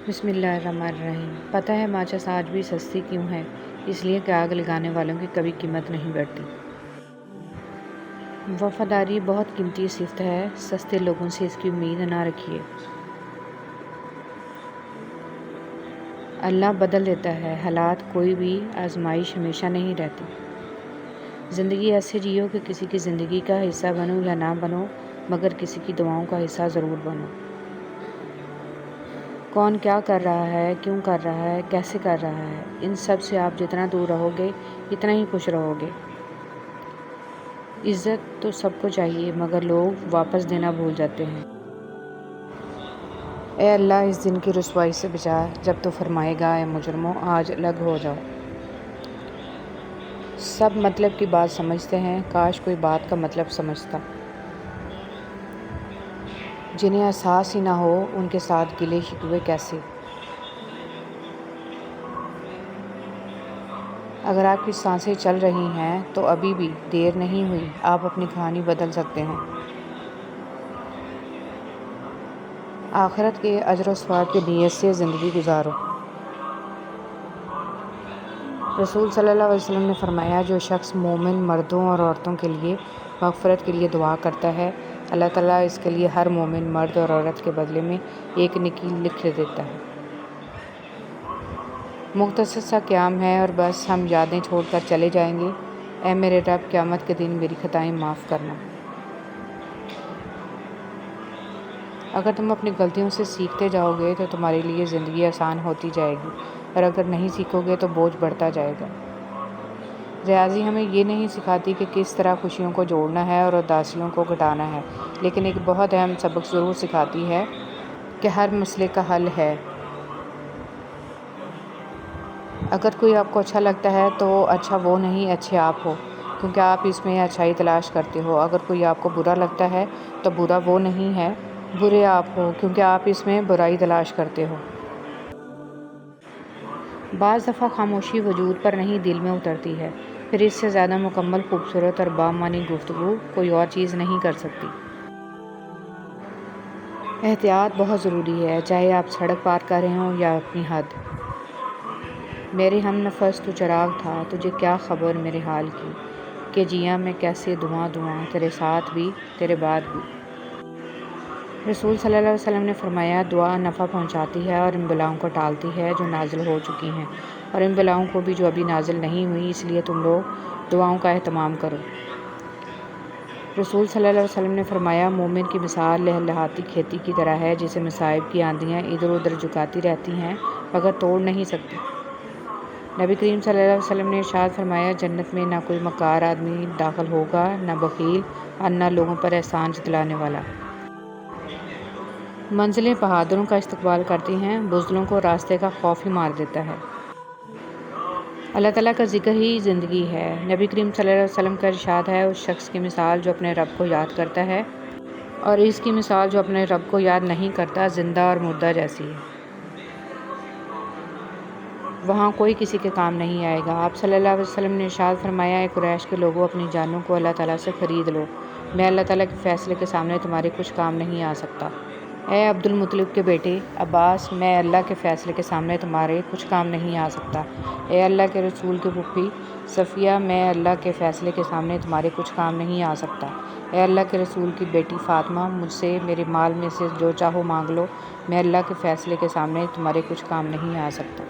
بسم اللہ الرحمن الرحیم۔ پتہ ہے ماچس آج بھی سستی کیوں ہے؟ اس لیے کہ آگ لگانے والوں کی کبھی قیمت نہیں بڑھتی۔ وفاداری بہت قیمتی صفت ہے، سستے لوگوں سے اس کی امید نہ رکھیے۔ اللہ بدل دیتا ہے حالات، کوئی بھی آزمائش ہمیشہ نہیں رہتی۔ زندگی ایسے جیو کہ کسی کی زندگی کا حصہ بنو یا نہ بنو، مگر کسی کی دعاؤں کا حصہ ضرور بنو۔ کون کیا کر رہا ہے، کیوں کر رہا ہے، کیسے کر رہا ہے، ان سب سے آپ جتنا دور رہو گے اتنا ہی خوش رہو گے۔ عزت تو سب کو چاہیے، مگر لوگ واپس دینا بھول جاتے ہیں۔ اے اللہ اس دن کی رسوائی سے بچا، جب تو فرمائے گا اے مجرموں آج الگ ہو جاؤ۔ سب مطلب کی بات سمجھتے ہیں، کاش کوئی بات کا مطلب سمجھتا۔ جنہیں احساس ہی نہ ہو ان کے ساتھ گلے شکوے کیسے۔ اگر آپ کی سانسیں چل رہی ہیں تو ابھی بھی دیر نہیں ہوئی، آپ اپنی کہانی بدل سکتے ہیں۔ آخرت کے اجر و ثواب کی نیت سے زندگی گزارو۔ رسول صلی اللہ علیہ وسلم نے فرمایا، جو شخص مومن مردوں اور عورتوں کے لیے مغفرت کے لیے دعا کرتا ہے، اللہ تعالیٰ اس کے لیے ہر مومن مرد اور عورت کے بدلے میں ایک نیکی لکھ دیتا ہے۔ مختصر سا قیام ہے اور بس ہم یادیں چھوڑ کر چلے جائیں گے۔ اے میرے رب، قیامت کے دن میری خطائیں معاف کرنا۔ اگر تم اپنی غلطیوں سے سیکھتے جاؤ گے تو تمہارے لیے زندگی آسان ہوتی جائے گی، اور اگر نہیں سیکھو گے تو بوجھ بڑھتا جائے گا۔ ریاضی ہمیں یہ نہیں سکھاتی کہ کس طرح خوشیوں کو جوڑنا ہے اور اداسیوں کو گھٹانا ہے، لیکن ایک بہت اہم سبق ضرور سکھاتی ہے کہ ہر مسئلے کا حل ہے۔ اگر کوئی آپ کو اچھا لگتا ہے تو اچھا وہ نہیں، اچھے آپ ہو، کیونکہ آپ اس میں اچھائی تلاش کرتے ہو۔ اگر کوئی آپ کو برا لگتا ہے تو برا وہ نہیں ہے، برے آپ ہو، کیونکہ آپ اس میں برائی تلاش کرتے ہو۔ بعض دفعہ خاموشی وجود پر نہیں دل میں اترتی ہے، پھر اس سے زیادہ مکمل، خوبصورت اور بامعنی گفتگو کوئی اور چیز نہیں کر سکتی۔ احتیاط بہت ضروری ہے، چاہے آپ سڑک پار کر رہے ہوں یا اپنی حد۔ میرے ہم نفس تو چراغ تھا، تجھے کیا خبر میرے حال کی، کہ جیاں میں کیسے دھواں دھواں، تیرے ساتھ بھی تیرے بعد بھی۔ رسول صلی اللہ علیہ وسلم نے فرمایا، دعا نفع پہنچاتی ہے اور ان بلاؤں کو ٹالتی ہے جو نازل ہو چکی ہیں، اور ان بلاؤں کو بھی جو ابھی نازل نہیں ہوئی، اس لیے تم لوگ دعاؤں کا اہتمام کرو۔ رسول صلی اللہ علیہ وسلم نے فرمایا، مومن کی مثال لہلہاتی کھیتی کی طرح ہے، جسے مصائب کی آندیاں ادھر ادھر جھکاتی رہتی ہیں مگر توڑ نہیں سکتی۔ نبی کریم صلی اللہ علیہ وسلم نے ارشاد فرمایا، جنت میں نہ کوئی مکار آدمی داخل ہوگا، نہ بخیل، اور نہ لوگوں پر احسان جتلانے والا۔ منزلیں بہادروں کا استقبال کرتی ہیں، بزدلوں کو راستے کا خوف ہی مار دیتا ہے۔ اللہ تعالیٰ کا ذکر ہی زندگی ہے۔ نبی کریم صلی اللہ علیہ وسلم کا ارشاد ہے، اس شخص کی مثال جو اپنے رب کو یاد کرتا ہے اور اس کی مثال جو اپنے رب کو یاد نہیں کرتا، زندہ اور مردہ جیسی ہے۔ وہاں کوئی کسی کے کام نہیں آئے گا۔ آپ صلی اللہ علیہ وسلم نے ارشاد فرمایا، اے قریش کے لوگوں، اپنی جانوں کو اللہ تعالیٰ سے خرید لو، میں اللہ تعالیٰ کے فیصلے کے سامنے تمہارے کچھ کام نہیں آ سکتا۔ اے عبد المطلب کے بیٹے عباس، میں اللہ کے فیصلے کے سامنے تمہارے کچھ کام نہیں آ سکتا۔ اے اللہ کے رسول کی پھوپھی صفیہ، میں اللہ کے فیصلے کے سامنے تمہارے کچھ کام نہیں آ سکتا۔ اے اللہ کے رسول کی بیٹی فاطمہ، مجھ سے میرے مال میں سے جو چاہو مانگ لو، میں اللہ کے فیصلے کے سامنے تمہارے کچھ کام نہیں آ سکتا۔